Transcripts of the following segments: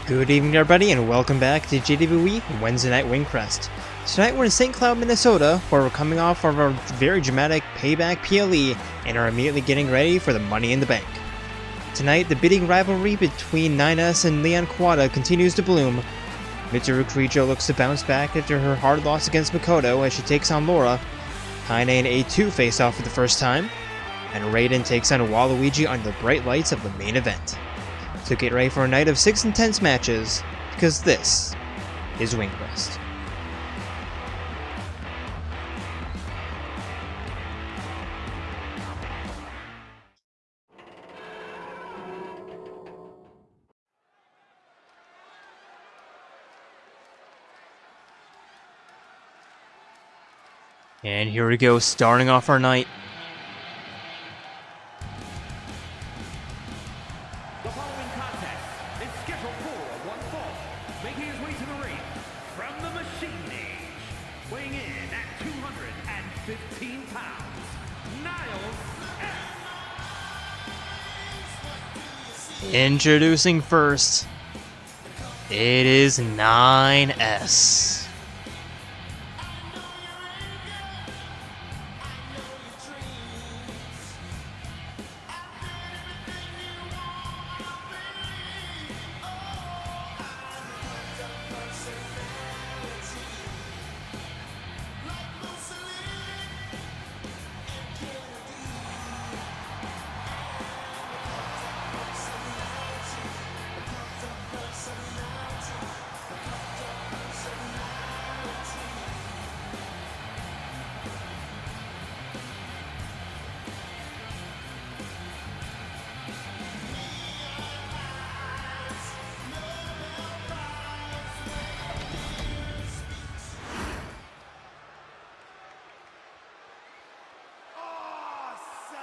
Good evening everybody and welcome back to JWE Wednesday Night Wingcrest. Tonight we're in St. Cloud, Minnesota, where we're coming off of our very dramatic Payback PLE and are immediately getting ready for the Money in the Bank. Tonight, the bidding rivalry between 9S and Leon Kuwata continues to bloom. Mitsuru Kirijo looks to bounce back after her hard loss against Makoto as she takes on Lora. Kaine and A2 face off for the first time, and Raiden takes on Waluigi under the bright lights of the main event. So get ready for a night of 6 intense matches, because this is Wingcrest. And here we go, starting off our night. The following contest is scheduled for one fall, making his way to the ring from the Machine Age, weighing in at 215 pounds, Niles. Introducing first, it is 9S.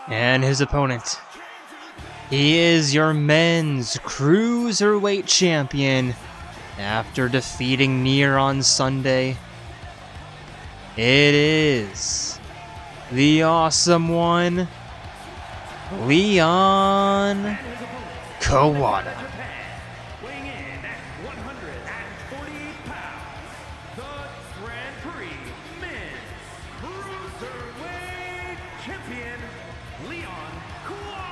And his opponent, he is your men's cruiserweight champion after defeating Nier on Sunday. It is the awesome one, Leon Kuwata. Weighing in at 148 pounds, the Grand Prix Men's Cruiserweight Champion, Leon Kuwata.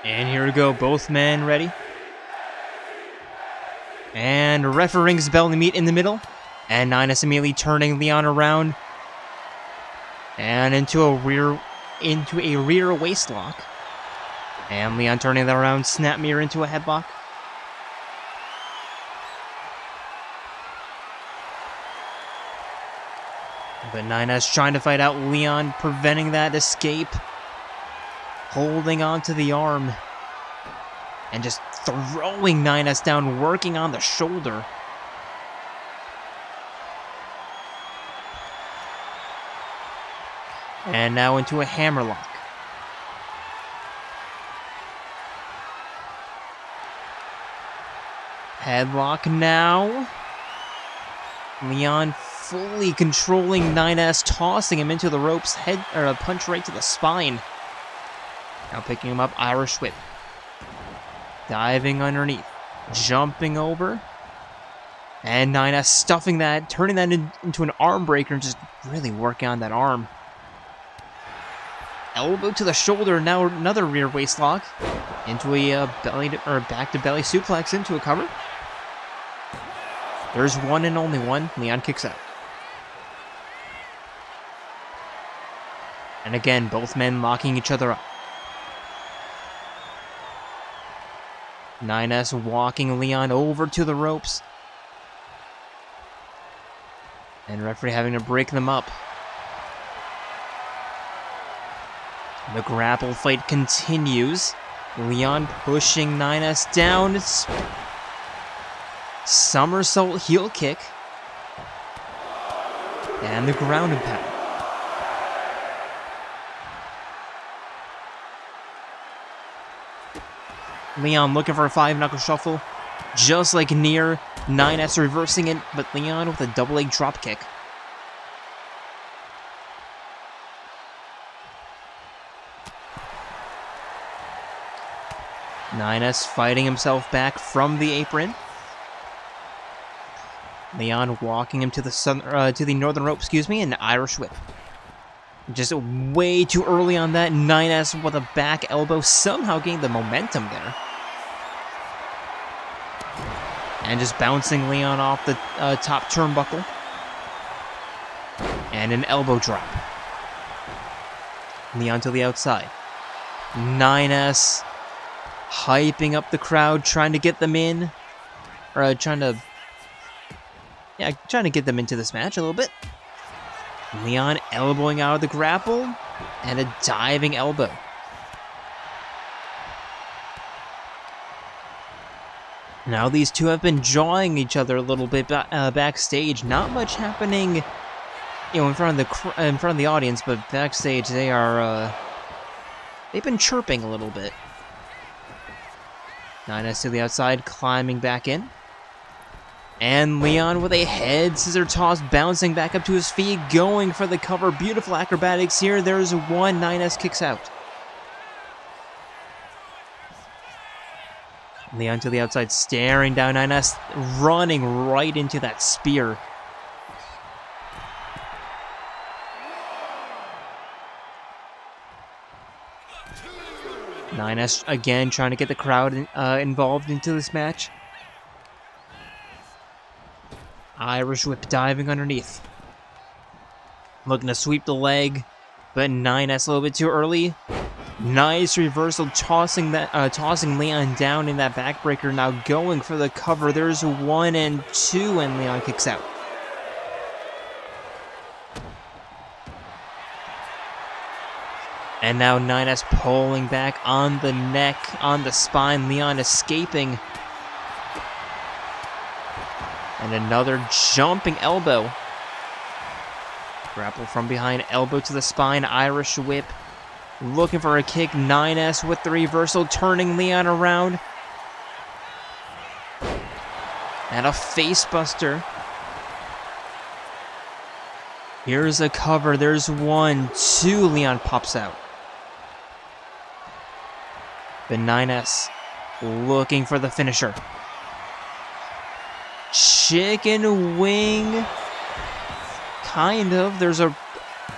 And here we go, both men ready. And ref rings the bell to meet in the middle. And 9S immediately turning Leon around. And into a rear waist lock. And Leon turning that around, snap mirror into a headlock. But 9S trying to fight out Leon, preventing that escape. Holding onto the arm. And just throwing 9S down, working on the shoulder. And now into a hammerlock. Headlock now. Leon fully controlling 9S, tossing him into the ropes, a punch right to the spine. Now picking him up, Irish whip. Diving underneath, jumping over. And 9S stuffing that, turning that into an arm breaker and just really working on that arm. Elbow to the shoulder, now another rear waist lock. Into a back to belly suplex into a cover. There's one and only one. Leon kicks out. And again, both men locking each other up. 9S walking Leon over to the ropes. And referee having to break them up. The grapple fight continues. Leon pushing 9S down. Somersault heel kick. And the ground and pound. Leon looking for a 5-knuckle shuffle. Just like near, 9S reversing it, but Leon with a double leg drop kick. Nines fighting himself back from the apron. Leon walking him to the northern rope, an Irish whip. Just way too early on that. 9S with a back elbow, somehow getting the momentum there. And just bouncing Leon off the top turnbuckle. And an elbow drop. Leon to the outside. 9S hyping up the crowd, trying to get them in. Or trying to get them into this match a little bit. Leon elbowing out of the grapple. And a diving elbow. Now these two have been jawing each other a little bit backstage. Not much happening, in front of the audience, but backstage they are they've been chirping a little bit. 9S to the outside, climbing back in. And Leon with a head scissor toss, bouncing back up to his feet, going for the cover. Beautiful acrobatics here. There's one. 9S kicks out. Leon to the outside, staring down 9S, running right into that spear. Nines again trying to get the crowd involved into this match. Irish whip diving underneath. Looking to sweep the leg, but 9S a little bit too early. Nice reversal, tossing Leon down in that backbreaker. Now going for the cover. There's 1 and 2, and Leon kicks out. And now 9S pulling back on the neck, on the spine. Leon escaping. And another jumping elbow. Grapple from behind, elbow to the spine, Irish whip. Looking for a kick. 9S with the reversal, turning Leon around. And a facebuster. Here's a cover. There's 1, 2. Leon pops out. But 9S looking for the finisher. Chicken wing. Kind of. There's a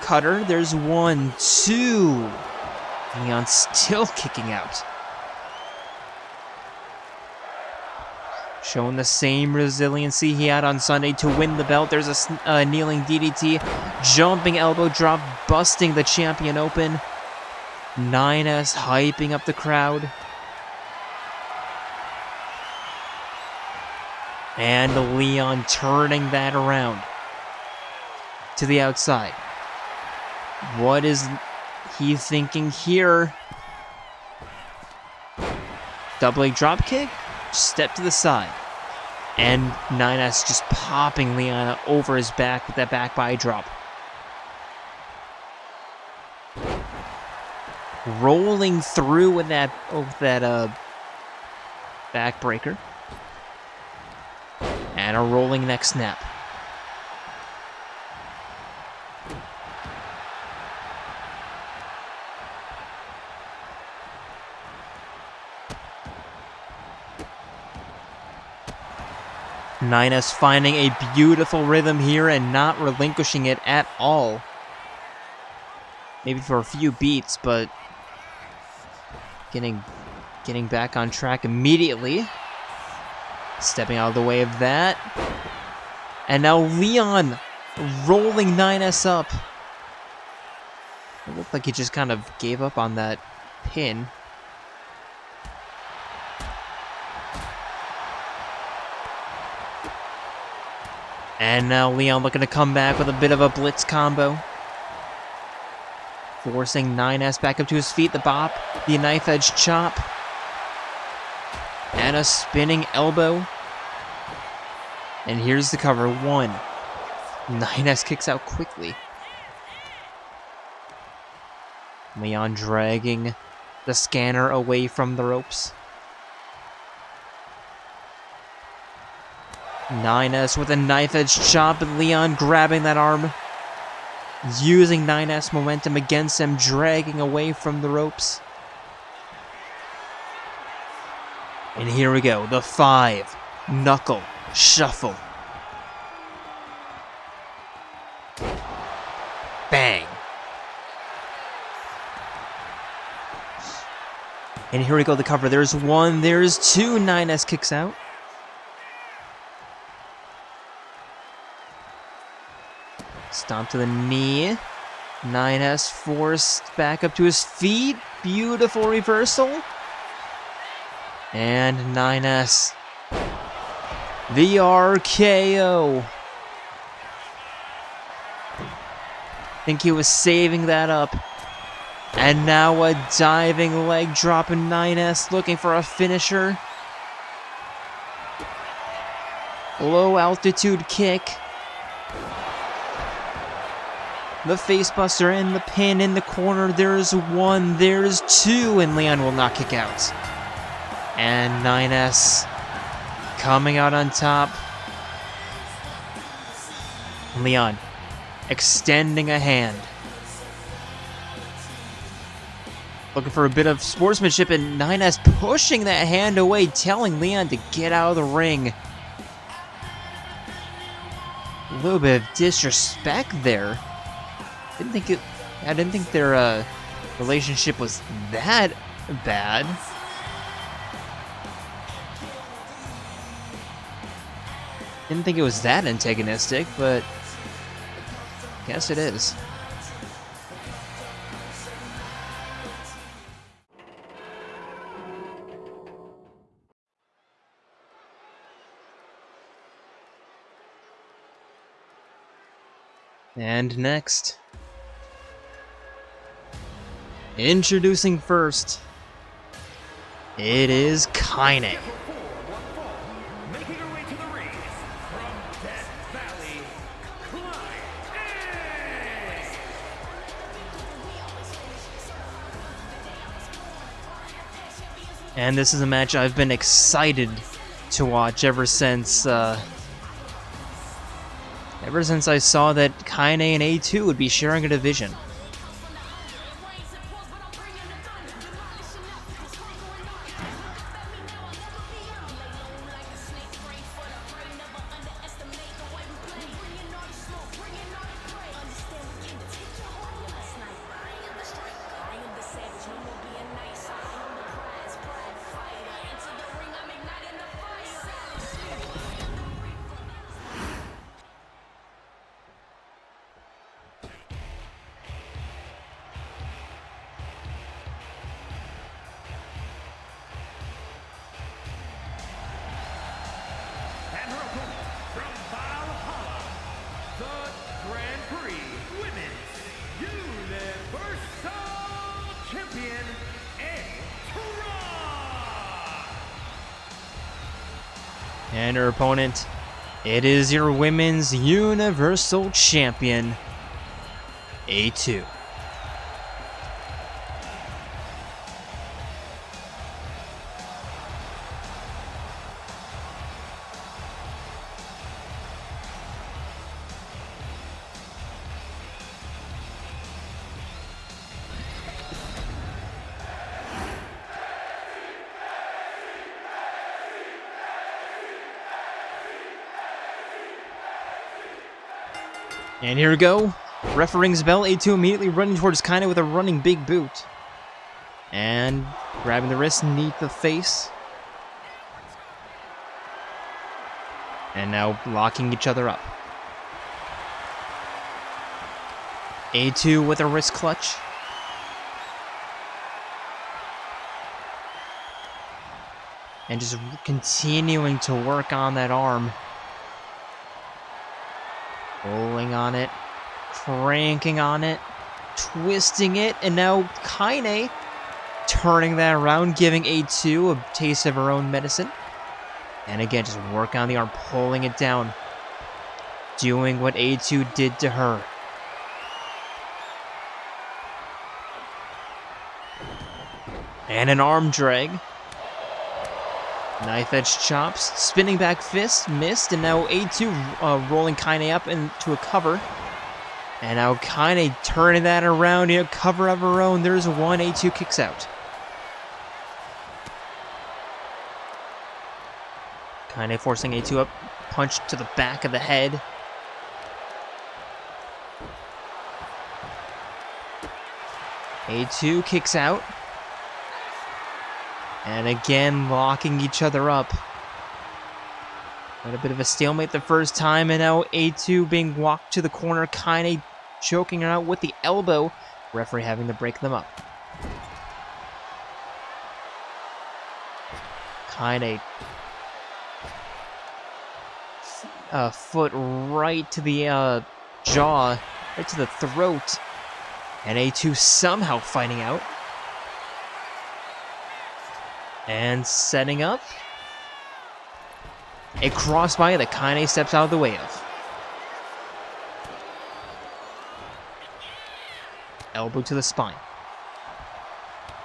cutter. There's 1, 2. Leon still kicking out. Showing the same resiliency he had on Sunday to win the belt. There's a kneeling DDT. Jumping elbow drop, busting the champion open. 9S hyping up the crowd. And Leon turning that around. To the outside. What is he thinking here? Double leg drop kick. Step to the side. And 9S just popping Leon over his back with that back body drop. Rolling through with that backbreaker. And a rolling neck snap. Nines finding a beautiful rhythm here and not relinquishing it at all. Maybe for a few beats, but getting back on track immediately. Stepping out of the way of that. And now Leon rolling 9S up. It looked like he just kind of gave up on that pin. And now Leon looking to come back with a bit of a blitz combo. Forcing 9S back up to his feet. The bop, the knife edge chop. And a spinning elbow. And here's the cover. 1. 9S kicks out quickly. Leon dragging the scanner away from the ropes. 9S with a knife edge chop, and Leon grabbing that arm. Using 9S momentum against him, dragging away from the ropes. And here we go, the 5 knuckle shuffle. Bang. And here we go, the cover. There's 1, there's 2. 9S kicks out. Stomp to the knee. 9S forced back up to his feet. Beautiful reversal. And 9S. The RKO. Think he was saving that up. And now a diving leg drop in 9S looking for a finisher. Low altitude kick. The facebuster and the pin in the corner. There's 1, there's 2, and Leon will not kick out. And 9S coming out on top. Leon extending a hand. Looking for a bit of sportsmanship, and 9S pushing that hand away, telling Leon to get out of the ring. A little bit of disrespect there. I didn't think their relationship was that bad. Didn't think it was that antagonistic, but guess it is. And next, introducing first, it is Kaine. Making her way to the ring from Death Valley, Kaine. And this is a match I've been excited to watch ever since I saw that Kaine and A2 would be sharing a division. And her opponent from Valhalla, the Grand Prix Women's Universal Champion, A. And her opponent, it is your Women's Universal Champion, A2. And here we go. Ref rings bell. A2 immediately running towards Kaine with a running big boot. And grabbing the wrist, knee to the face. And now locking each other up. A2 with a wrist clutch. And just continuing to work on that arm. Pulling on it. Cranking on it. Twisting it. And now Kaine turning that around, giving A2 a taste of her own medicine. And again, just work on the arm, pulling it down. Doing what A2 did to her. And an arm drag. Knife edge chops. Spinning back fist. Missed. And now A2 rolling Kaine up into a cover. And now Kaine turning that around. You know, cover of her own. There's one. A2 kicks out. Kaine forcing A2 up. Punch to the back of the head. A2 kicks out. And again, locking each other up. Had a bit of a stalemate the first time, and now A2 being walked to the corner. Kaine choking her out with the elbow. Referee having to break them up. Kaine. Foot right to the jaw, right to the throat. And A2 somehow fighting out. And setting up. A crossbody that Kaine steps out of the way of. Elbow to the spine.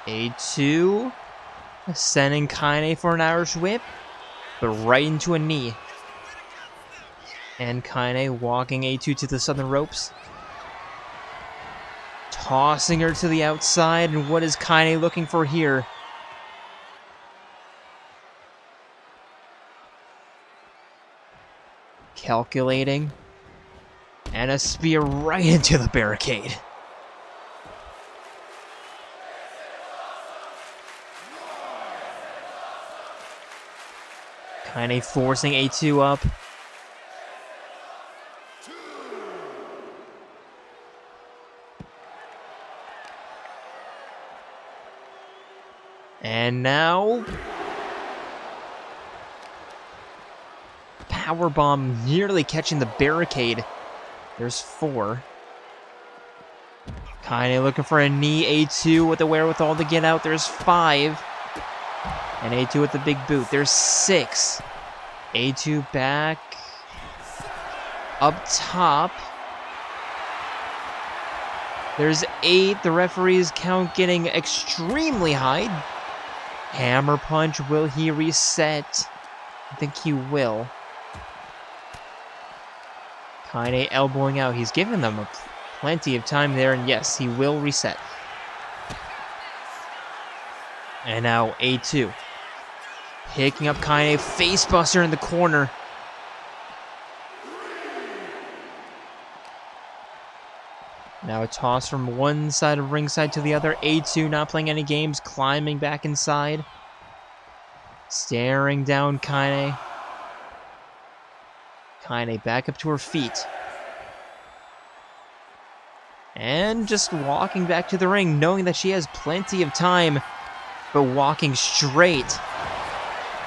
A2 sending Kaine for an Irish whip, but right into a knee. And Kaine walking A2 to the southern ropes. Tossing her to the outside, and what is Kaine looking for here? Calculating. And a spear right into the barricade. Kaine forcing A2 up. And now powerbomb nearly catching the barricade. There's 4. Kaine looking for a knee. A2 with the wherewithal to get out. There's 5. And A2 with the big boot. There's 6. A2 back. Up top. There's 8. The referee's count getting extremely high. Hammer punch. Will he reset? I think he will. Kaine elbowing out. He's given them plenty of time there, and yes, he will reset. And now A2 picking up Kaine, facebuster in the corner. Now a toss from one side of ringside to the other. A2 not playing any games, climbing back inside. Staring down Kaine. Kaine back up to her feet. And just walking back to the ring, knowing that she has plenty of time, but walking straight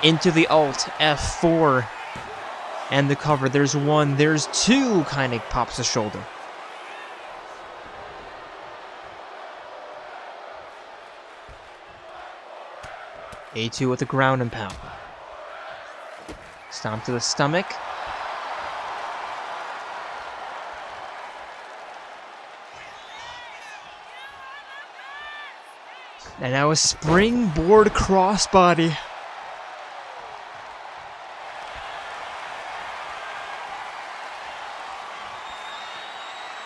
into the ult, F4. And the cover, there's 1, there's 2, Kaine pops the shoulder. A2 with a ground and pound. Stomp to the stomach. And now a springboard crossbody.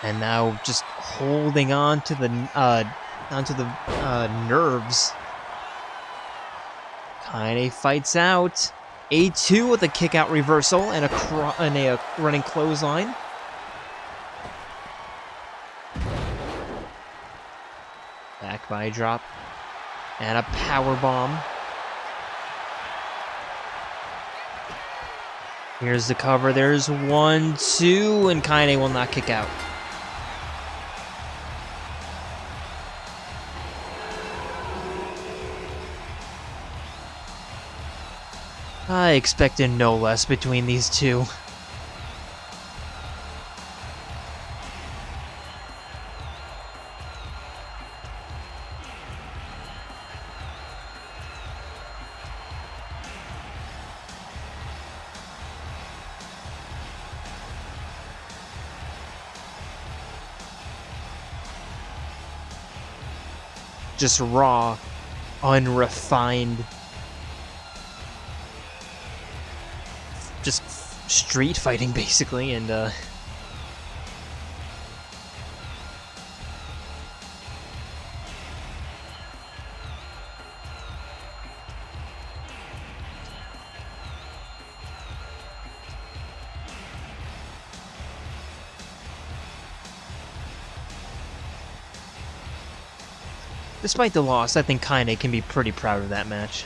And now just holding on to the nerves. Kaine fights out. A2 with a kick-out reversal and a running clothesline. Back body drop. And a power bomb. Here's the cover. There's 1, 2, and Kaine will not kick out. I expected no less between these two. Just raw, unrefined, just street fighting basically, and despite the loss, I think Kaine can be pretty proud of that match.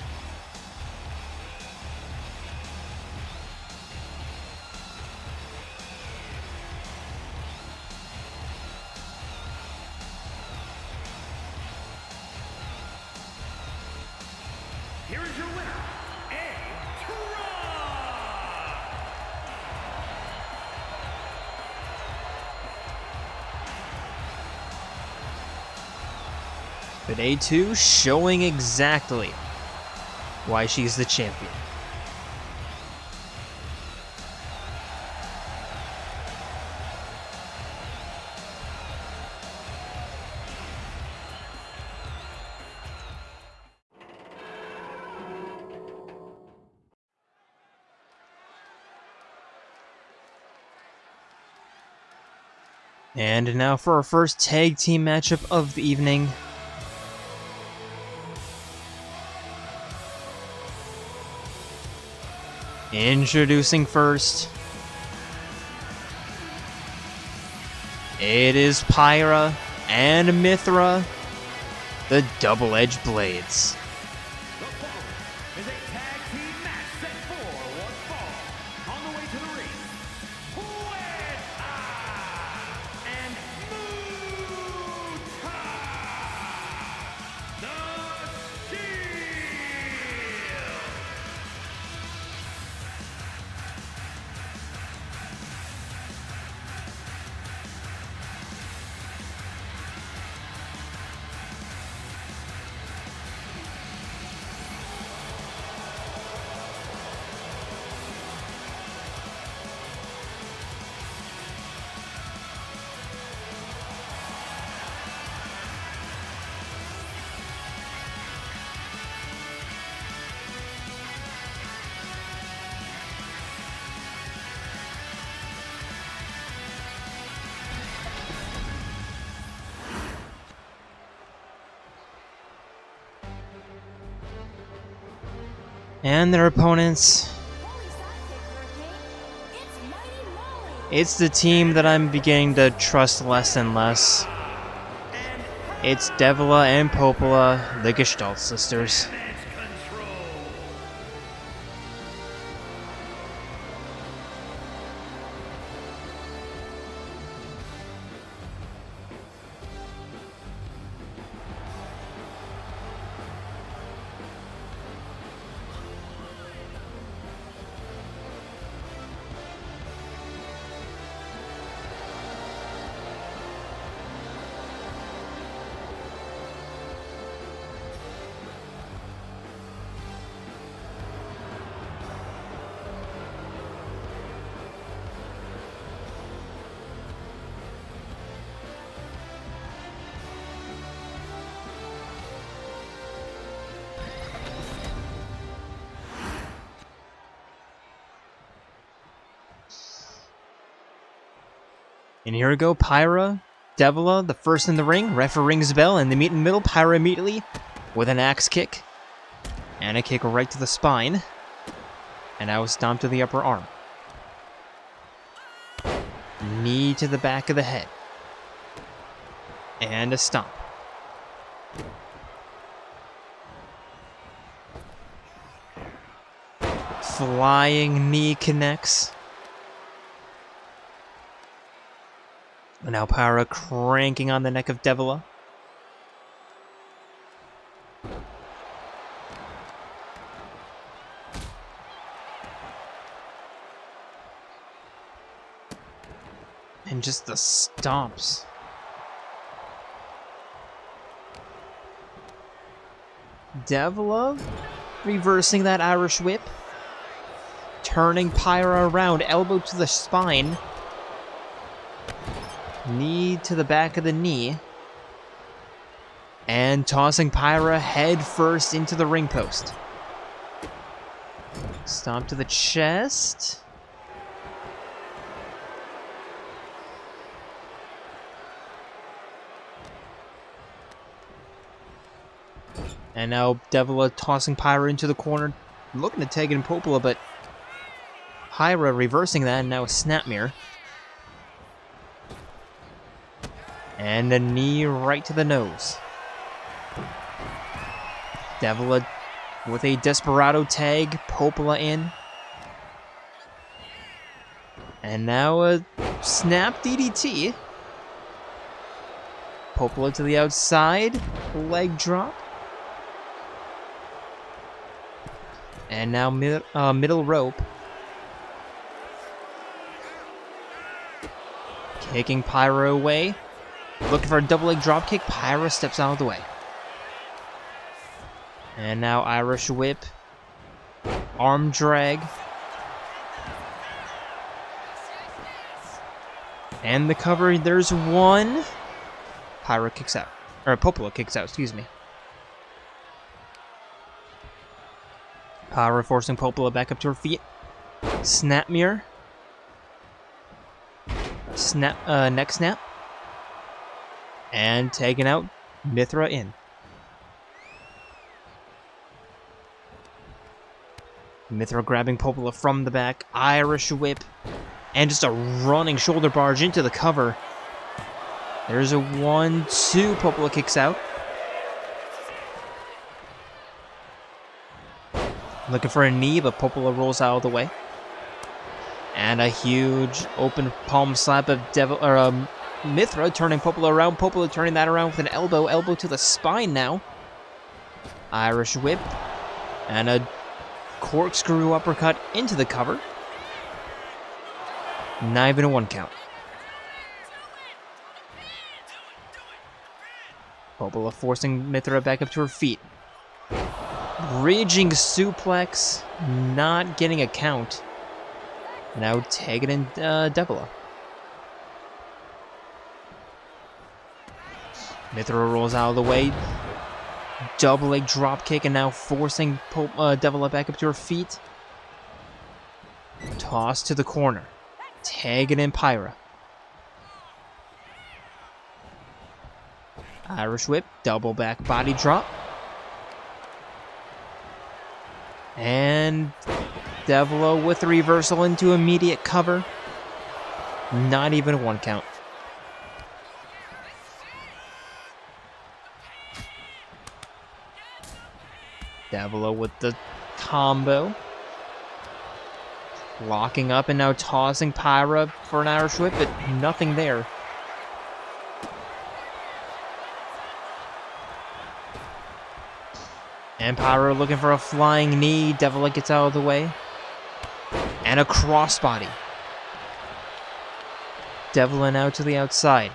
Here is your winner, But A2 showing exactly why she's the champion. And now for our first tag team matchup of the evening. Introducing first, it is Pyra and Mithra, the double-edged blades. The following is a tag team match set for one fall. On the way to the ring, Kuwata and Muta, the Shield. And their opponents, it's the team that I'm beginning to trust less and less. It's Devila and Popola, the Gestalt Sisters. And here we go, Pyra, Devila, the first in the ring. Referee rings the bell, and they meet in the middle. Pyra immediately with an axe kick. And a kick right to the spine. And now a stomp to the upper arm. Knee to the back of the head. And a stomp. Flying knee connects. And now Pyra cranking on the neck of Devila. And just the stomps. Devla reversing that Irish whip. Turning Pyra around, elbow to the spine. Knee to the back of the knee. And tossing Pyra head first into the ring post. Stomp to the chest. And now Devla tossing Pyra into the corner, looking to tag in Popola, but Pyra reversing that, and now a snap mirror. And a knee right to the nose. Devla with a Desperado tag, Popola in. And now a snap DDT. Popola to the outside, leg drop. And now middle rope. Kicking Pyra away. Looking for a double leg drop kick. Pyra steps out of the way. And now Irish whip. Arm drag. And the cover, there's one. Pyra kicks out. Or Popola kicks out, excuse me. Pyra forcing Popola back up to her feet. Snap mirror. Snap, neck snap. And taking out Mithra in. Mithra grabbing Popola from the back. Irish whip. And just a running shoulder barge into the cover. There's a 1-2. Popola kicks out. Looking for a knee, but Popola rolls out of the way. And a huge open palm slap of Mithra turning Popola around. Popola turning that around with an elbow. Elbow to the spine now. Irish whip. And a corkscrew uppercut into the cover. Not even a 1 count. Popola forcing Mithra back up to her feet. Raging suplex, not getting a count. Now tagging in Devla. Mithra rolls out of the way. Double leg drop kick, and now forcing Devla back up to her feet. Toss to the corner. Tagging in Pyra. Irish whip, double back body drop. And Devla with the reversal into immediate cover. Not even a 1 count. Devla with the combo. Locking up and now tossing Pyra for an Irish whip, but nothing there. And Pyra looking for a flying knee. Devla gets out of the way. And a crossbody. Devla now to the outside.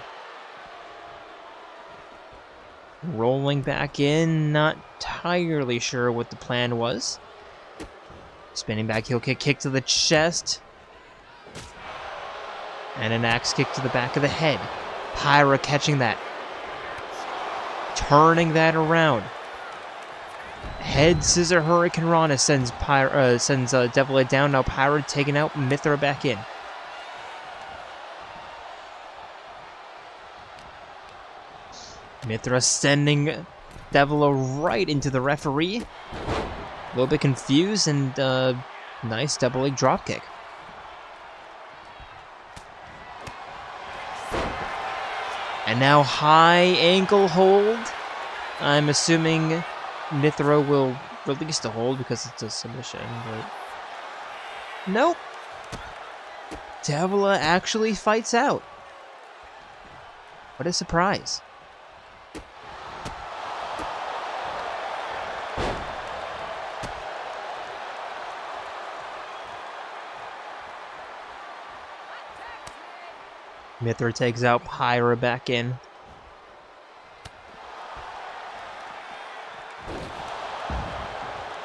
Rolling back in. Not entirely sure what the plan was. Spinning back heel kick. Kick to the chest. And an axe kick to the back of the head. Pyra catching that. Turning that around. Head scissor Hurricane Rana sends Devla down. Now Pyra taking out Mithra back in. Mithra sending Devla right into the referee. A little bit confused, and nice double leg drop kick. And now high ankle hold. I'm assuming Mithra will release the hold because it's a submission, but nope. Devla actually fights out. What a surprise. Mithra takes out Pyra back in.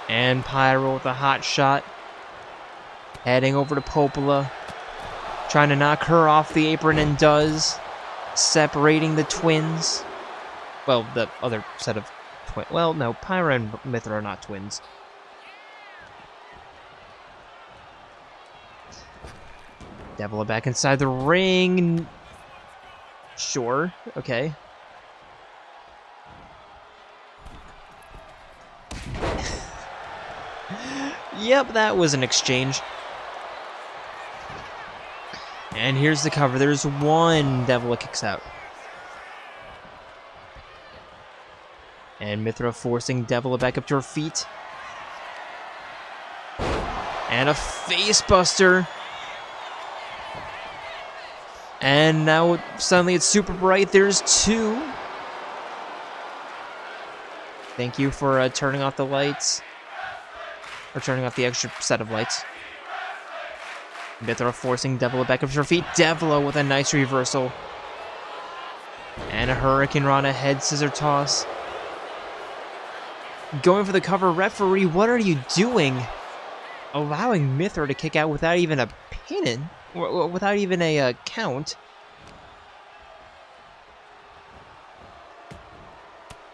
And Pyra with a hot shot. Heading over to Popola. Trying to knock her off the apron and does. Separating the twins. Well, the other set of twins. Well, no, Pyra and Mithra are not twins. Devil back inside the ring. Sure, okay. Yep, that was an exchange. And here's the cover. There's one. Devil kicks out. And Mithra forcing Devil back up to her feet. And a face buster. And now suddenly it's super bright. There's two. Thank you for turning off the lights. Or turning off the extra set of lights. Mithra forcing Devil back up to her feet. Devil with a nice reversal. And a Hurricane Rana head scissor toss. Going for the cover. Referee, what are you doing? Allowing Mithra to kick out without even a pin in. Without even a count.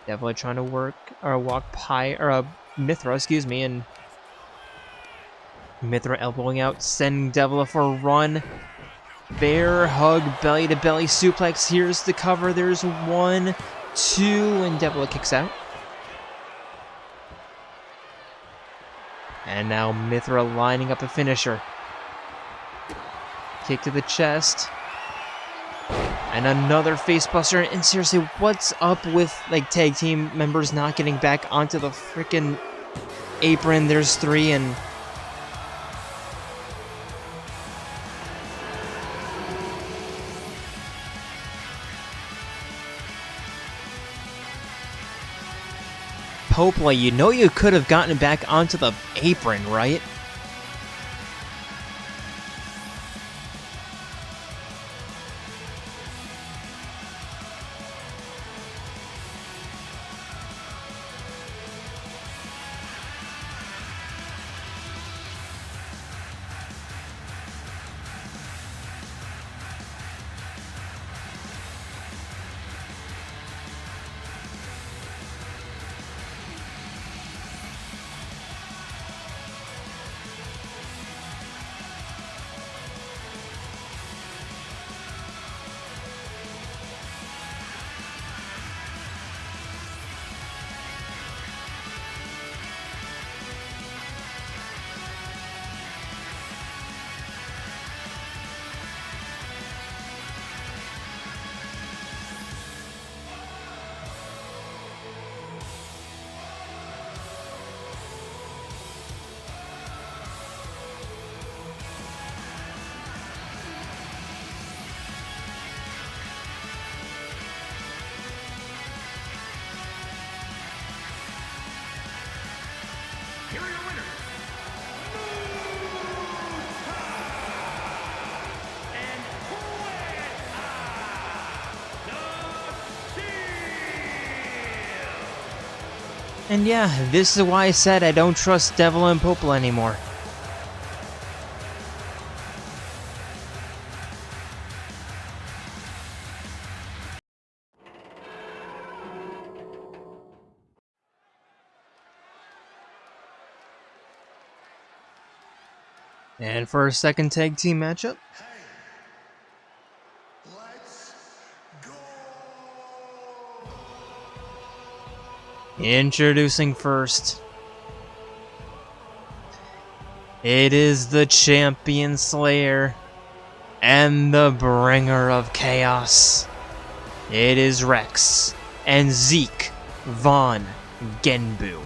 Definitely trying to walk Mithra, excuse me, and Mithra elbowing out, sending Devil for a run. Bear hug, belly to belly suplex. Here's the cover. There's 1, 2, and Devil kicks out. And now Mithra lining up a finisher. Kick to the chest. And another facebuster. And seriously, what's up with like tag team members not getting back onto the freaking apron? There's 3 and Popola, you know you could have gotten back onto the apron, right? Here are your winners. And And yeah, this is why I said I don't trust Devil and Popola anymore. And for our second tag team matchup, Let's go! introducing first, it is the Champion Slayer and the Bringer of Chaos. It is Rex and Zeke Von Genbu.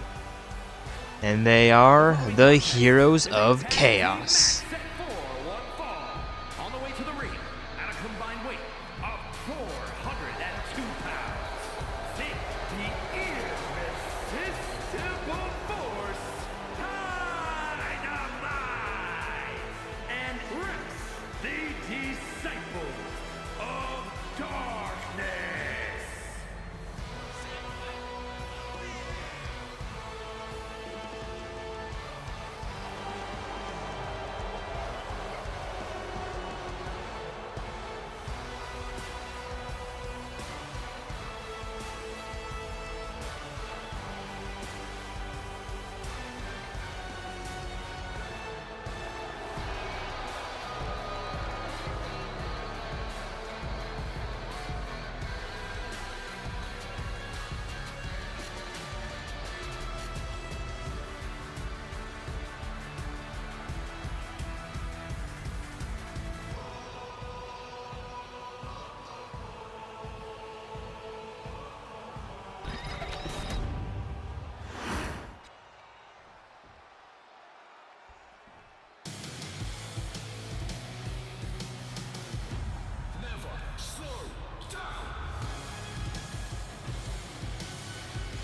And they are the Heroes of Chaos. set for one fall. On the way to the ring, at a combined weight of 402 pounds. Zeke, the irresistible force, Dynamite. And Rex, the disciple of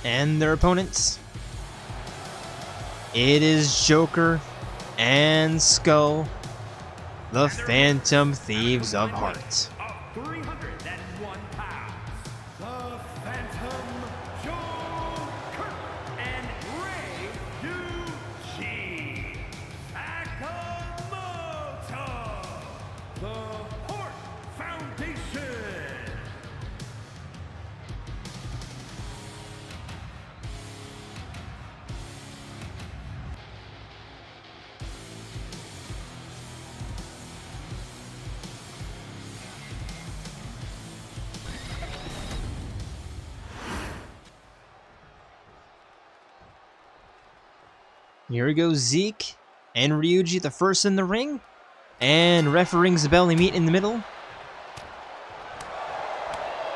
and their opponents. It is Joker and Skull, the Phantom Thieves of Heart. Of 301 pounds, the Phantom Joker and Ryuji Sakamoto, the Heart Foundation. Here we go, Zeke and Ryuji, the first in the ring. And ref rings the bell, they meet in the middle.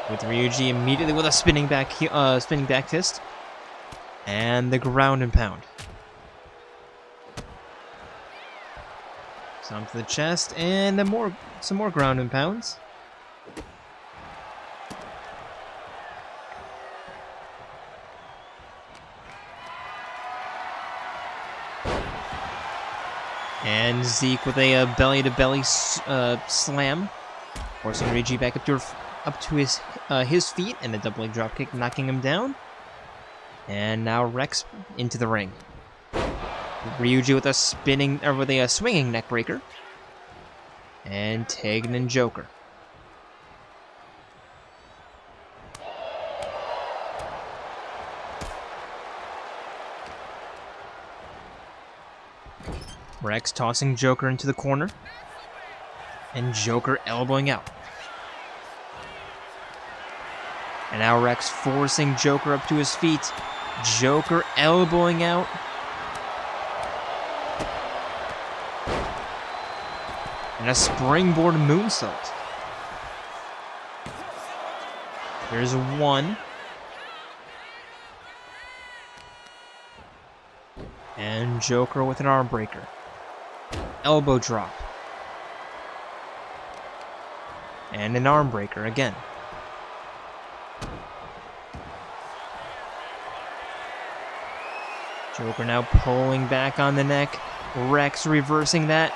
With Ryuji immediately with a spinning back fist. And the ground and pound. Stomp to the chest, and some more ground and pounds. And Zeke with a belly-to-belly slam, forcing Ryuji back up to his feet, and a double leg dropkick, knocking him down. And now Rex into the ring. Ryuji with a swinging neckbreaker, and tagging in Joker. Rex tossing Joker into the corner, and Joker elbowing out. And now Rex forcing Joker up to his feet. Joker elbowing out. And a springboard moonsault. Here's one. And Joker with an arm breaker. Elbow drop. And an arm breaker again. Joker now pulling back on the neck. Rex reversing that.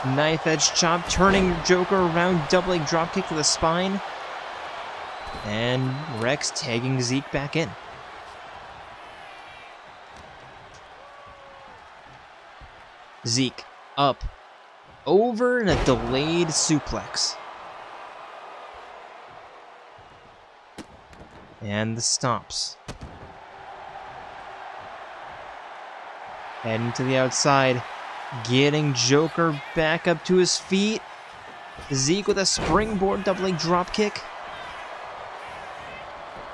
Knife edge chop, turning Joker around, double leg dropkick to the spine. And Rex tagging Zeke back in. Zeke up, over, and a delayed suplex. And the stomps. Heading to the outside, getting Joker back up to his feet. Zeke with a springboard double leg dropkick.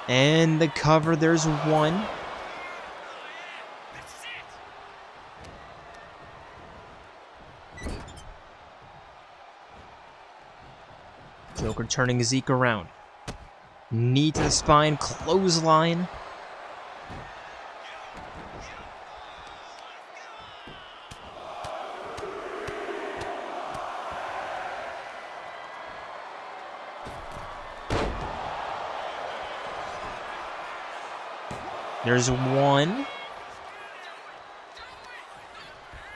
And the cover, there's one. Joker turning Zeke around. Knee to the spine, clothesline. There's one.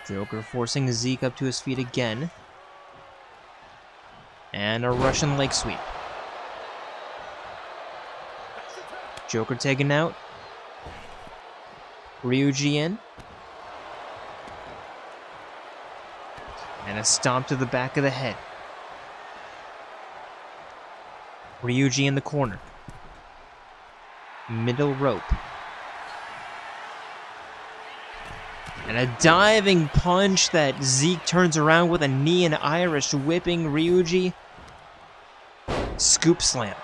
Joker forcing Zeke up to his feet again. And a Russian leg sweep. Joker taken out. Ryuji in. And a stomp to the back of the head. Ryuji in the corner. Middle rope. And a diving punch that Zeke turns around with a knee and Irish whipping Ryuji. Scoop slam.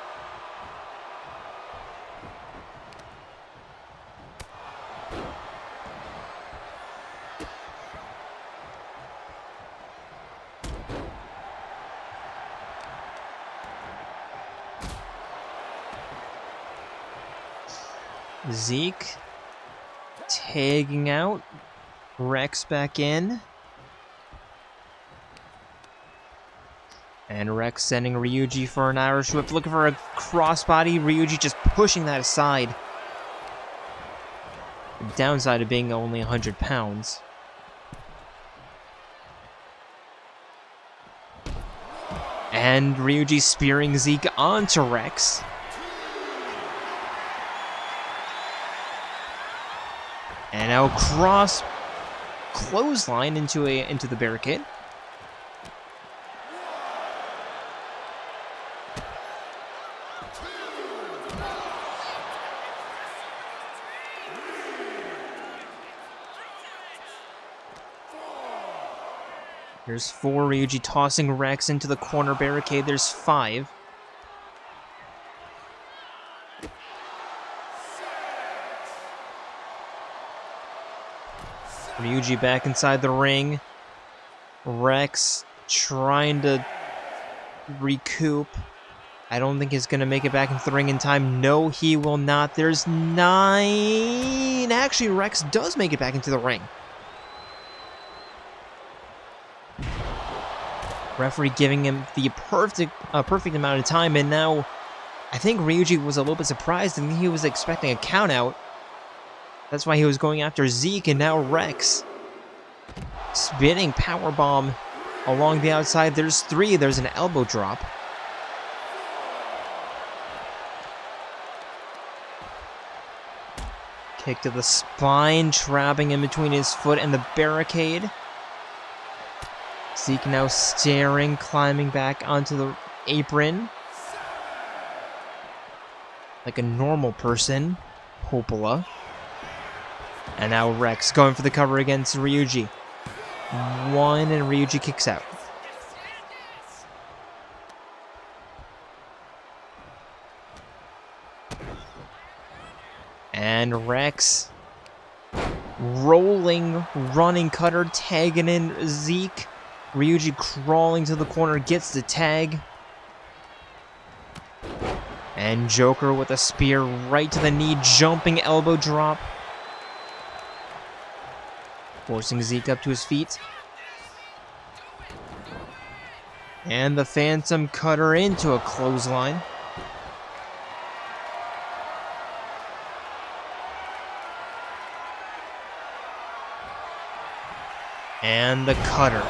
Zeke tagging out. Rex back in. And Rex sending Ryuji for an Irish whip. Looking for a crossbody. Ryuji just pushing that aside. The downside of being only 100 pounds. And Ryuji spearing Zeke onto Rex. And now cross clothesline into the barricade. There's 4, Ryuji tossing Rex into the corner barricade. There's 5. Ryuji back inside the ring. Rex trying to recoup. I don't think he's going to make it back into the ring in time. No, he will not. There's 9. Actually, Rex does make it back into the ring. Referee giving him the perfect amount of time, and now I think Ryuji was a little bit surprised and he was expecting a count out. That's why he was going after Zeke, and now Rex. Spinning powerbomb along the outside. There's 3. There's an elbow drop. Kick to the spine, trapping in between his foot and the barricade. Zeke now staring, climbing back onto the apron. Like a normal person. Popola. And now Rex going for the cover against Ryuji. 1, and Ryuji kicks out. And Rex rolling, running cutter, tagging in Zeke. Ryuji crawling to the corner, gets the tag. And Joker with a spear right to the knee, jumping elbow drop. Forcing Zeke up to his feet. And the Phantom Cutter into a clothesline. And the Cutter.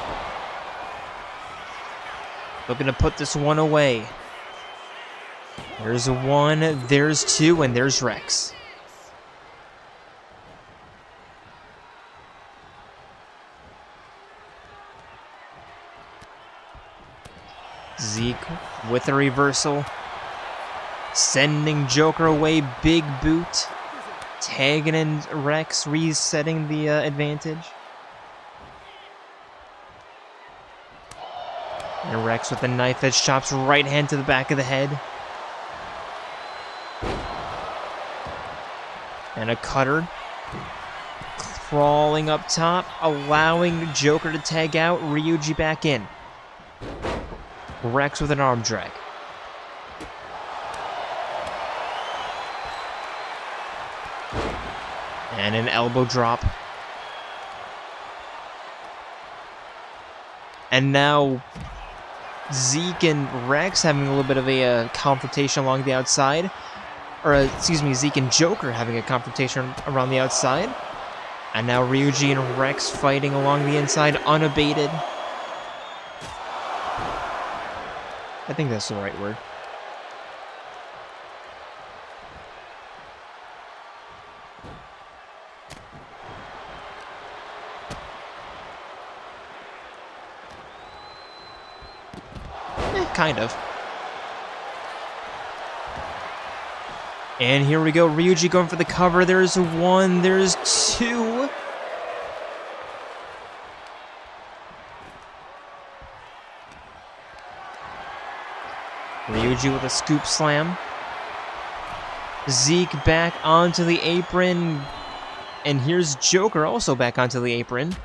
Looking to put this one away. There's 1, there's 2, and there's Rex. Zeke with a reversal. Sending Joker away, big boot. Tagging in Rex, resetting the advantage. And Rex with a knife edge chops, right hand to the back of the head. And a cutter. Crawling up top, allowing Joker to tag out, Ryuji back in. Rex with an arm drag. And an elbow drop. And now Zeke and Rex having a little bit of a confrontation along the outside. Or, excuse me, Zeke and Joker having a confrontation around the outside. And now Ryuji and Rex fighting along the inside, unabated. I think that's the right word. Kind of. And here we go, Ryuji going for the cover. There's 1, there's 2. Ryuji with a scoop slam. Zeke back onto the apron. And here's Joker also back onto the apron.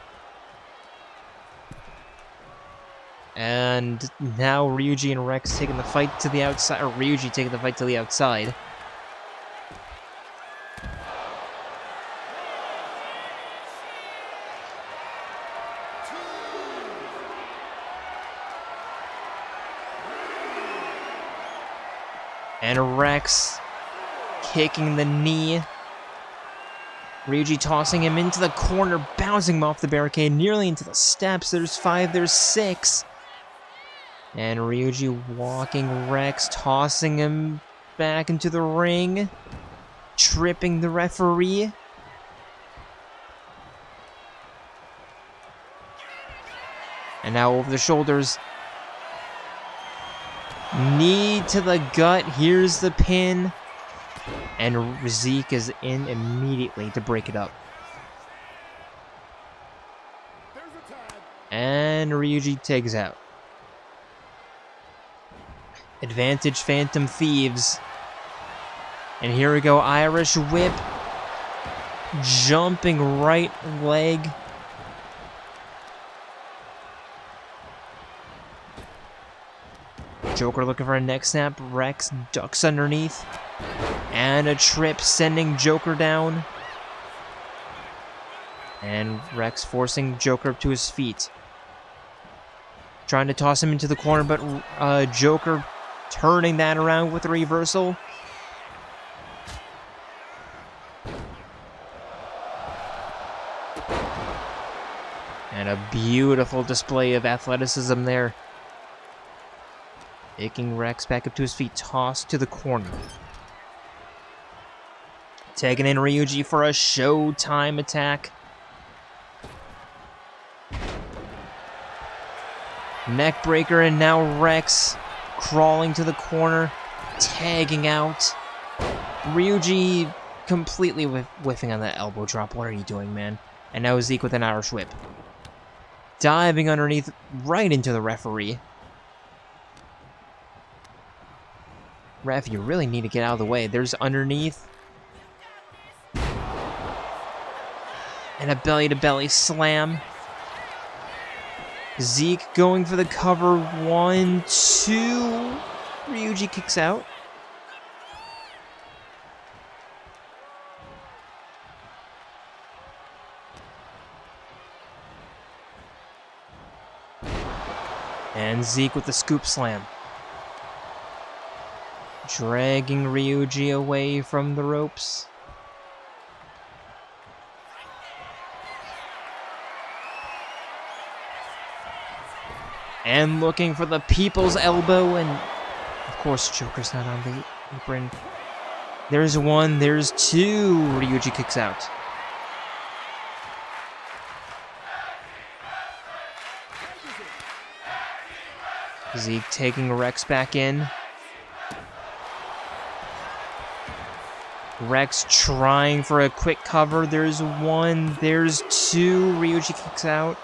And now Ryuji and Rex taking the fight to the outside, or Ryuji taking the fight to the outside. And Rex kicking the knee. Ryuji tossing him into the corner, bouncing him off the barricade, nearly into the steps. There's 5, there's 6. And Ryuji walking Rex, tossing him back into the ring, tripping the referee. And now over the shoulders. Knee to the gut. Here's the pin. And Zeke is in immediately to break it up. And Ryuji takes out. Advantage Phantom Thieves. And here we go, Irish whip. Jumping right leg. Joker looking for a neck snap. Rex ducks underneath. And a trip sending Joker down. And Rex forcing Joker up to his feet. Trying to toss him into the corner, but Joker turning that around with a reversal. And a beautiful display of athleticism there. Taking Rex back up to his feet, tossed to the corner. Taking in Ryuji for a Showtime attack. Neckbreaker, and now Rex crawling to the corner, tagging out. Ryuji completely whiffing on that elbow drop. What are you doing, man? And now Zeke with an Irish whip. Diving underneath right into the referee. Ref, you really need to get out of the way. There's underneath. And a belly-to-belly slam. Zeke going for the cover. 1, 2. Ryuji kicks out. And Zeke with the scoop slam. Dragging Ryuji away from the ropes. And looking for the people's elbow, and of course Joker's not on the apron. There's 1, there's 2. Ryuji kicks out. Zeke taking Rex back in. Rex trying for a quick cover. There's 1, there's 2. Ryuji kicks out.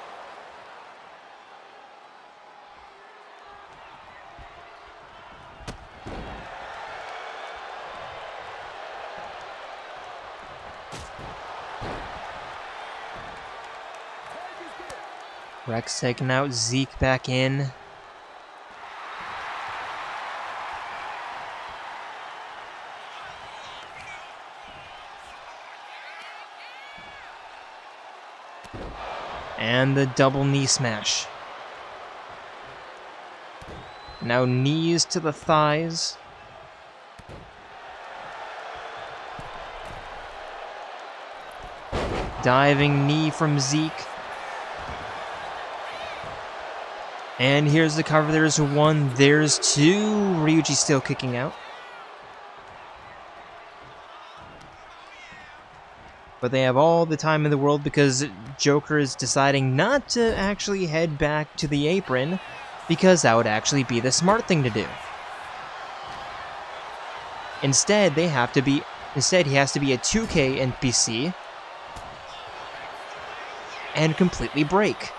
Rex taking out, Zeke back in. And the double knee smash. Now knees to the thighs. Diving knee from Zeke. And here's the cover. There's 1, there's 2. Ryuji still kicking out. But they have all the time in the world because Joker is deciding not to actually head back to the apron because that would actually be the smart thing to do. Instead, he has to be a 2K NPC and completely break.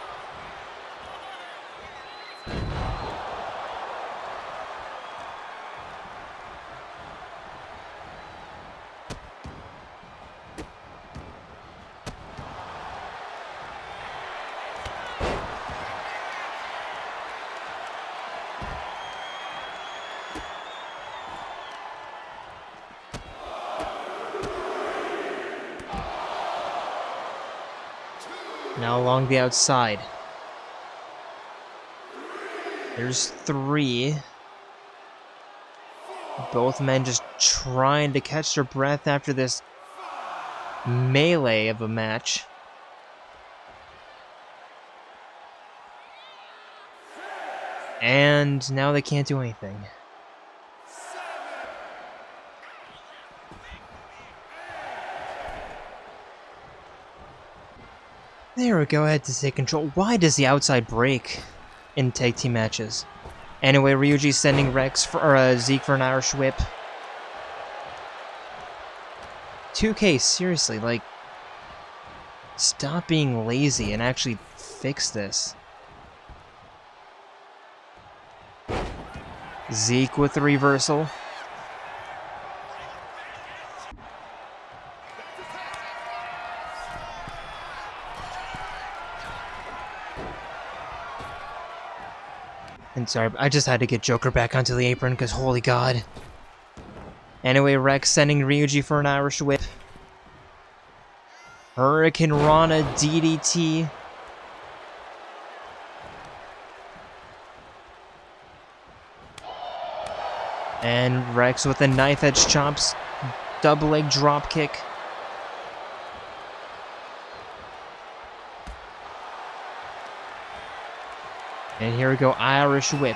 Now along the outside. There's 3. Both men just trying to catch their breath after this melee of a match. And now they can't do anything. There we go, I had to take control. Why does the outside break in tag team matches? Anyway, Ryuji's sending Rex for Zeke for an Irish whip. 2K, seriously, like, stop being lazy and actually fix this. Zeke with the reversal. And sorry, I just had to get Joker back onto the apron because holy god. Anyway, Rex sending Ryuji for an Irish whip. Hurricane Rana DDT. And Rex with a knife edge chops. Double leg drop kick. And here we go, Irish whip.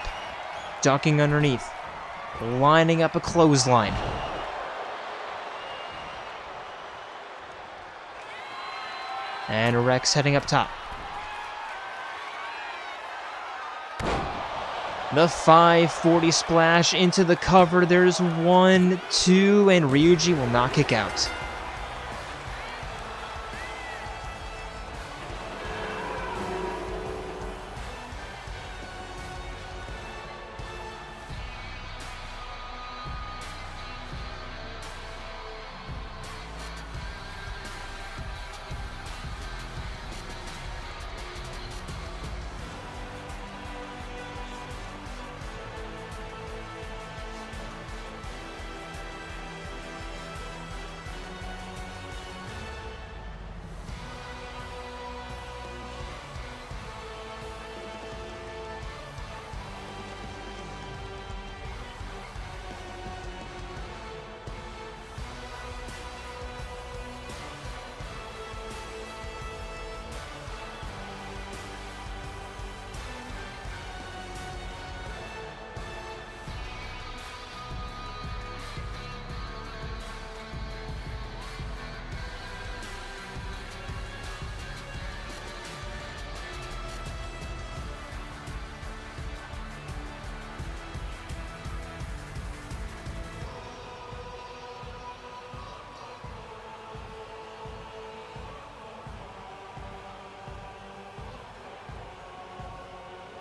Ducking underneath. Lining up a clothesline. And Rex heading up top. The 540 splash into the cover. There's 1, 2, and Ryuji will not kick out.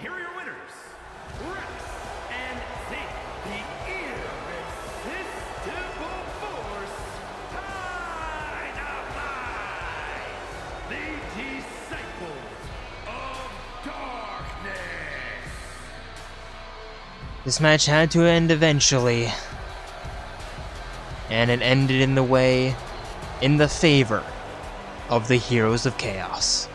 Here are your winners, Rex and Zeke, the irresistible force, Dynamite, the disciples of darkness. This match had to end eventually. And it ended in the favor of the Heroes of Chaos.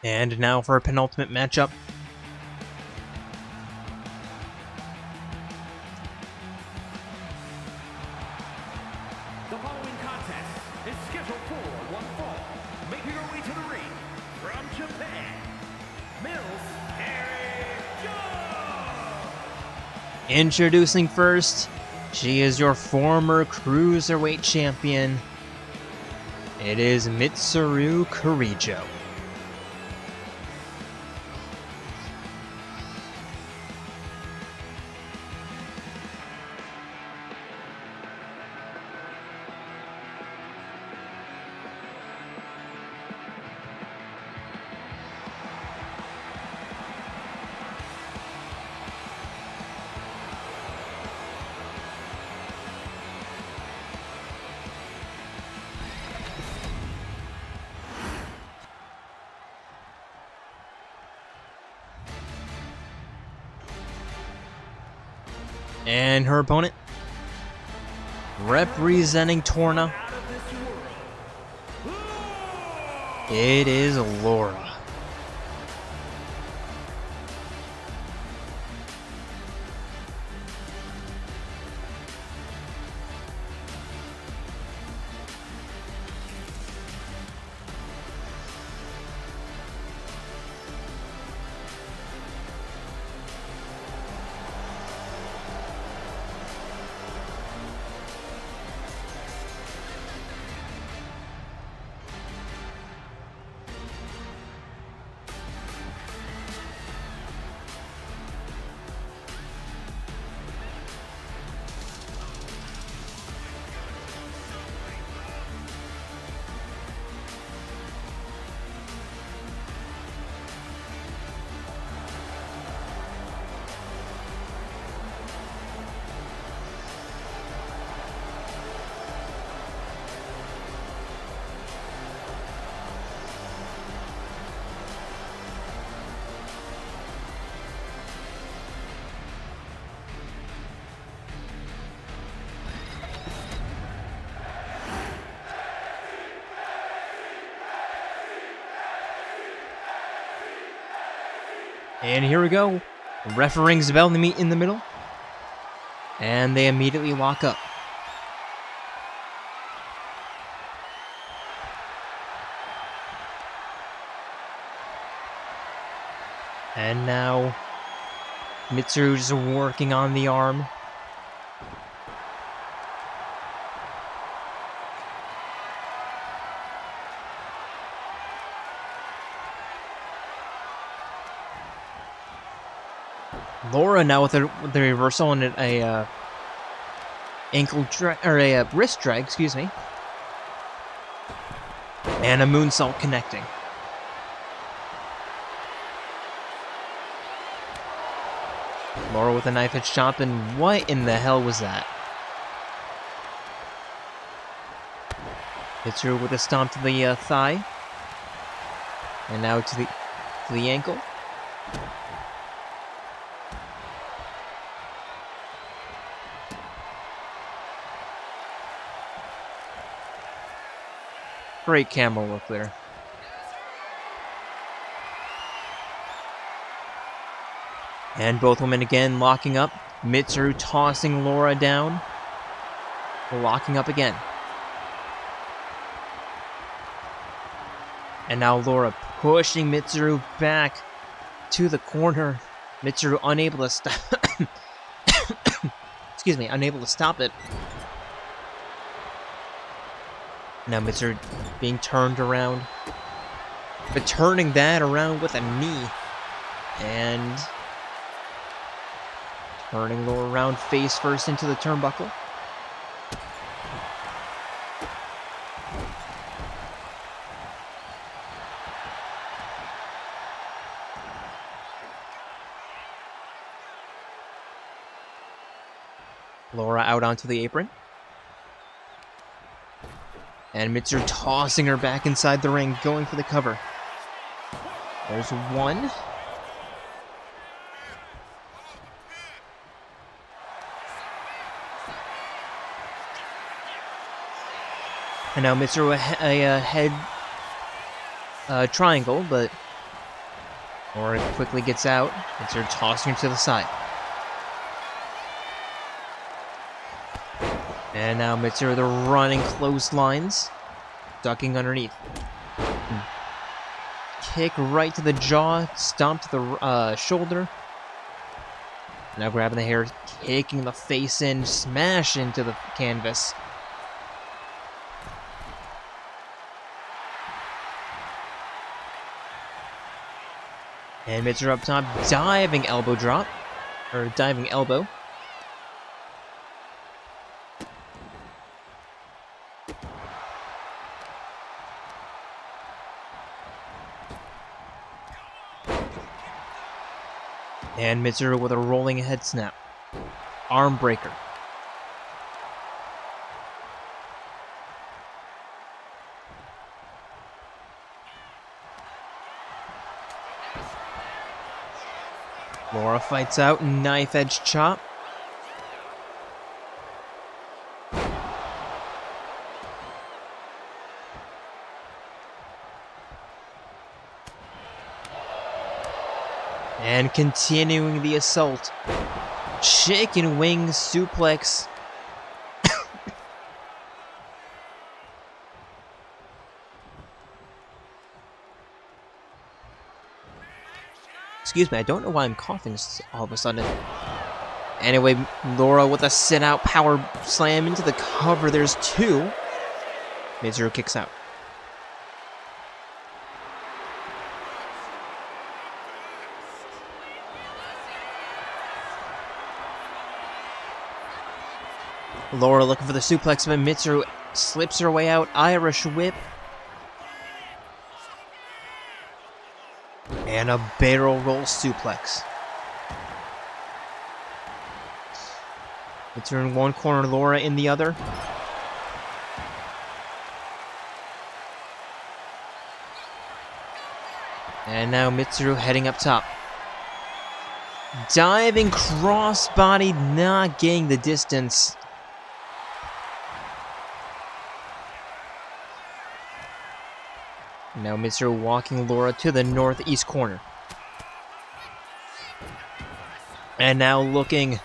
And now for a penultimate matchup. The following contest is scheduled for one fall. Making her way to the ring from Japan, Kirijo. Introducing first, she is your former Cruiserweight champion. It is Mitsuru Kirijo. And her opponent, Representing Torna, it is Lora. And here we go. Ref rings the bell to meet in the middle. And they immediately lock up. And now Mitsuru just working on the arm. Lora now with the reversal and a ankle drag, or a wrist drag, excuse me, and a moonsault connecting. Lora with a knife edge chop, and what in the hell was that? Mitsuru with a stomp to the thigh, and now to the ankle. Great camera work there. And both women again locking up. Mitsuru tossing Lora down. Locking up again. And now Lora pushing Mitsuru back to the corner. Mitsuru unable to stop. Excuse me, unable to stop it. Now Mitsuru being turned around. But turning that around with a knee. And turning Lora around face first into the turnbuckle. Lora out onto the apron. And Mitsuru tossing her back inside the ring, going for the cover. There's one. And now Mitsuru a head triangle, but Lora quickly gets out. Mitsuru tossing her to the side. And now Mitsuru the running clotheslines, ducking underneath. Kick right to the jaw, stomp to the shoulder. Now grabbing the hair, kicking the face in, smash into the canvas. And Mitsuru up top, diving elbow drop, or diving elbow. And Mitsuru with a rolling head snap. Arm breaker. Lora fights out, knife edge chop. And continuing the assault. Chicken wing suplex. Excuse me, I don't know why I'm coughing all of a sudden. Anyway, Lora with a sit-out power slam into the cover. There's two. Mitsuru kicks out. Lora looking for the suplex, but Mitsuru slips her way out. Irish whip. And a barrel roll suplex. Mitsuru in one corner, Lora in the other. And now Mitsuru heading up top. Diving crossbody, not getting the distance. Now Mitsuru walking Lora to the northeast corner. And now looking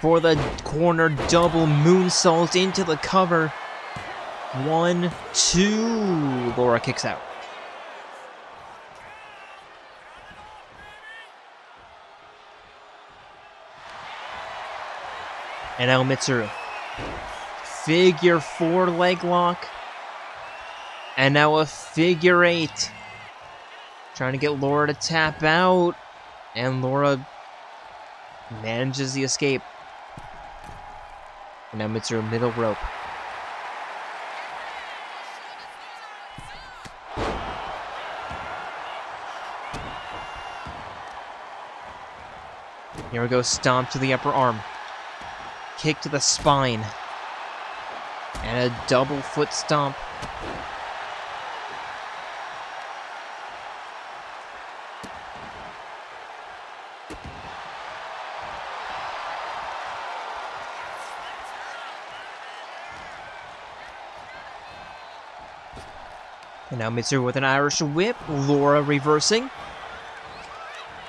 for the corner double moonsault into the cover. 1, 2. Lora kicks out. And now Mitsuru. Figure 4 leg lock. And now a figure 8. Trying to get Lora to tap out. And Lora manages the escape. And now Mitsuru middle rope. Here we go, stomp to the upper arm. Kick to the spine. And a double foot stomp. And now Mitsuru with an Irish whip. Lora reversing.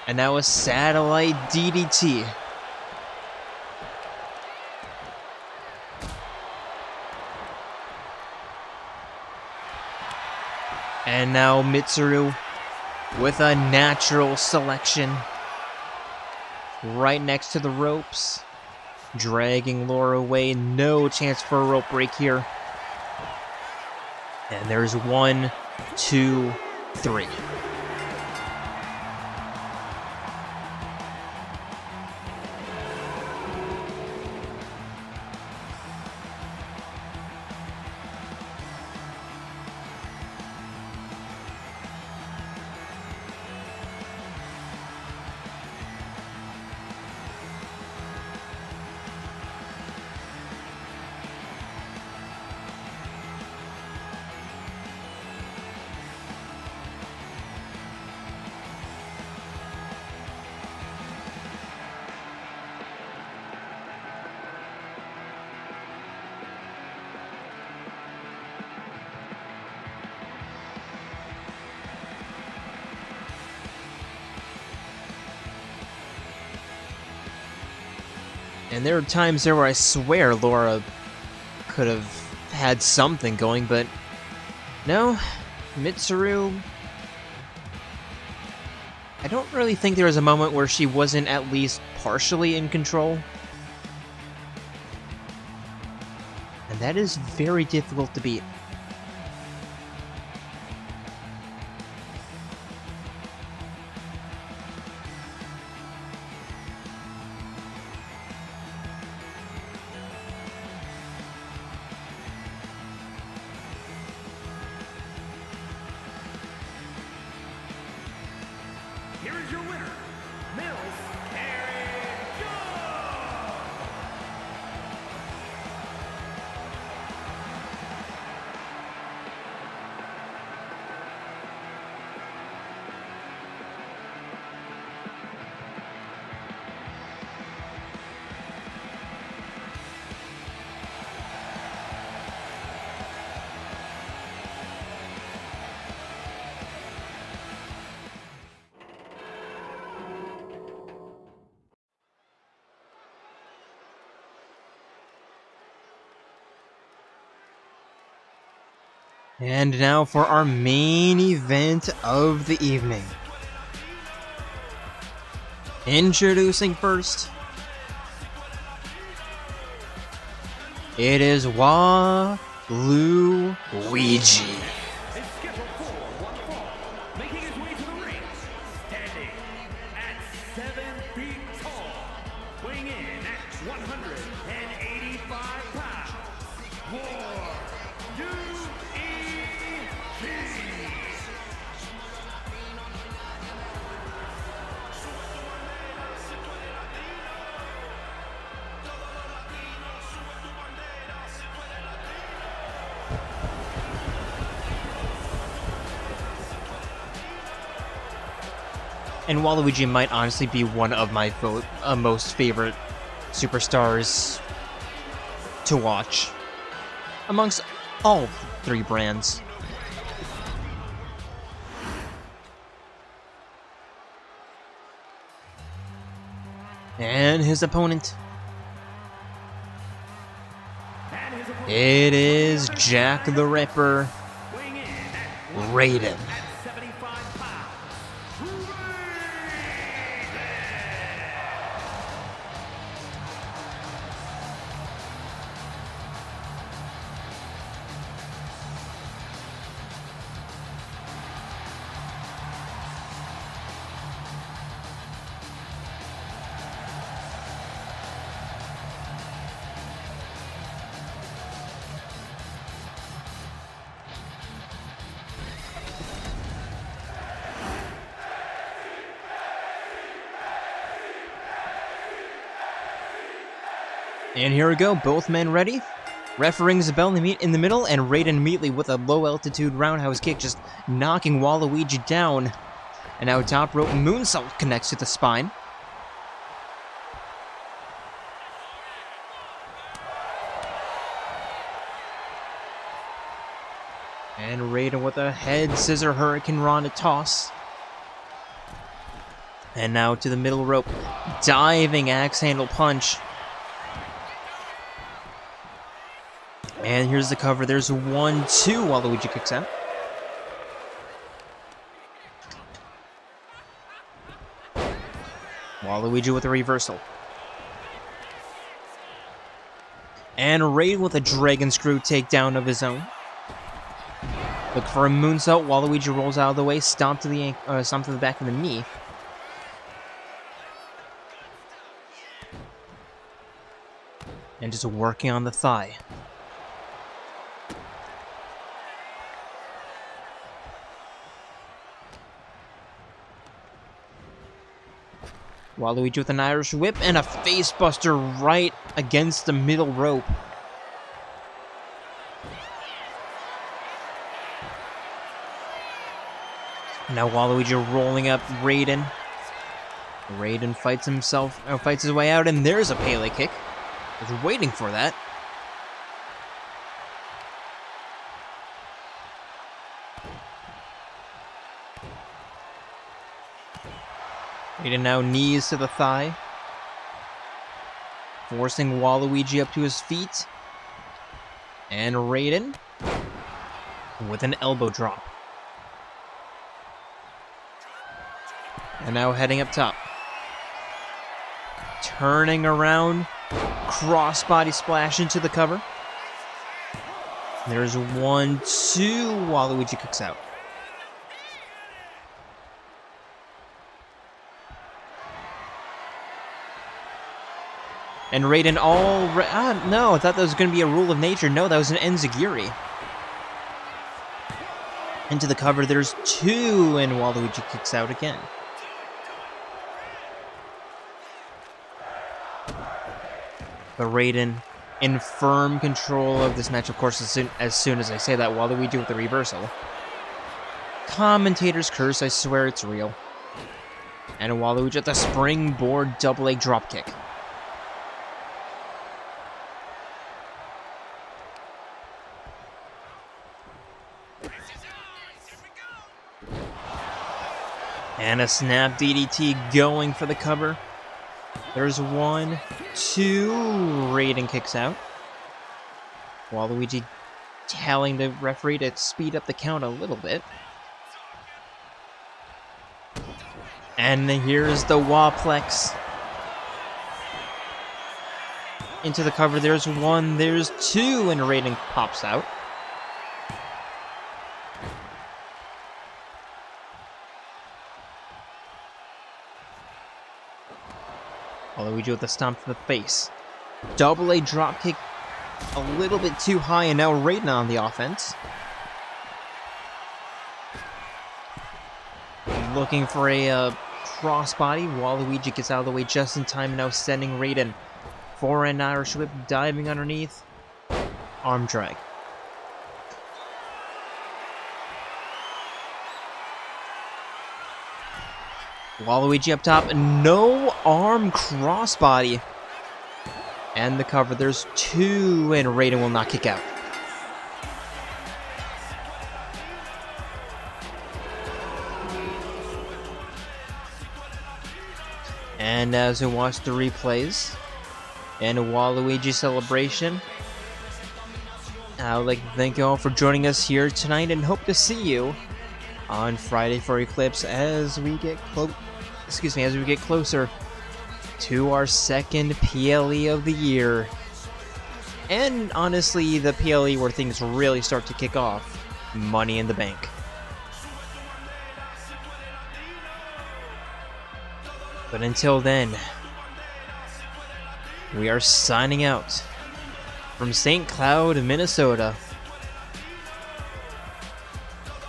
And now a satellite DDT. And now Mitsuru with a natural selection. Right next to the ropes. Dragging Lora away. No chance for a rope break here. And there's 1, 2, 3. And there are times there where I swear Lora could have had something going, but no, Mitsuru... I don't really think there was a moment where she wasn't at least partially in control. And that is very difficult to beat. Here is your winner, Mills Kirijo. And now for our main event of the evening. Introducing first, it is Waluigi. Is scheduled for one fall, making his way to the ring, standing at 7 feet tall, weighing in at 185 pounds. And Waluigi might honestly be one of my most favorite superstars to watch amongst all three brands. And his opponent, it is Jack the Ripper, Weighing in at Raiden. 75 pounds. And here we go, both men ready. Ref rings the bell in the middle, and Raiden immediately with a low-altitude roundhouse kick, just knocking Waluigi down. And now top rope moonsault connects to the spine. And Raiden with a head scissor hurricane rana toss. And now to the middle rope, diving axe handle punch. And here's the cover. There's 1-2. Waluigi kicks out. Waluigi with a reversal. And Raiden with a dragon screw takedown of his own. Look for a moonsault. Waluigi rolls out of the way. Stomp to the back of the knee. And just working on the thigh. Waluigi with an Irish whip and a facebuster right against the middle rope. Now Waluigi rolling up Raiden. Raiden fights his way out, and there's a Pele kick. I was waiting for that. Raiden now knees to the thigh, forcing Waluigi up to his feet. And Raiden with an elbow drop. And now heading up top. Turning around, crossbody splash into the cover. There's 1-2, Waluigi kicks out. And Raiden no, I thought that was going to be a rule of nature. No, that was an enziguri. Into the cover, there's 2, and Waluigi kicks out again. But Raiden in firm control of this match, of course, as soon as I say that, Waluigi with the reversal. Commentator's curse, I swear it's real. And Waluigi with the springboard double leg dropkick. And a snap DDT going for the cover. There's 1, 2. Raiden kicks out. Waluigi telling the referee to speed up the count a little bit. And here's the Waplex. Into the cover, there's one, there's two, and Raiden pops out. Waluigi with a stomp to the face. Double A dropkick a little bit too high, and now Raiden on the offense. Looking for a crossbody. Waluigi gets out of the way just in time, and now sending Raiden. Forehand Irish whip, diving underneath. Arm drag. Waluigi up top, no arm crossbody. And the cover, there's two, and Raiden will not kick out. And as we watch the replays, and a Waluigi celebration, I would like to thank you all for joining us here tonight, and hope to see you on Friday for Eclipse as we get closer to our second PLE of the year. And honestly, the PLE where things really start to kick off, Money in the Bank. But until then, we are signing out from St. Cloud, Minnesota.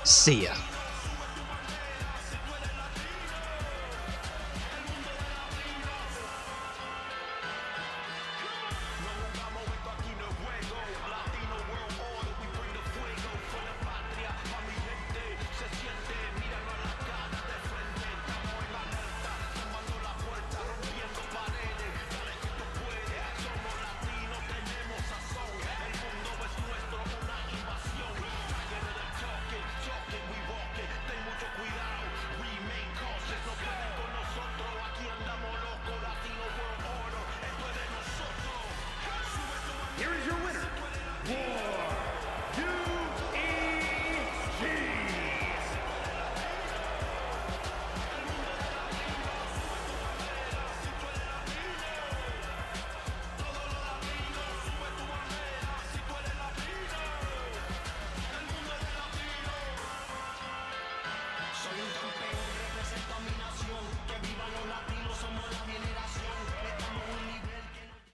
See ya.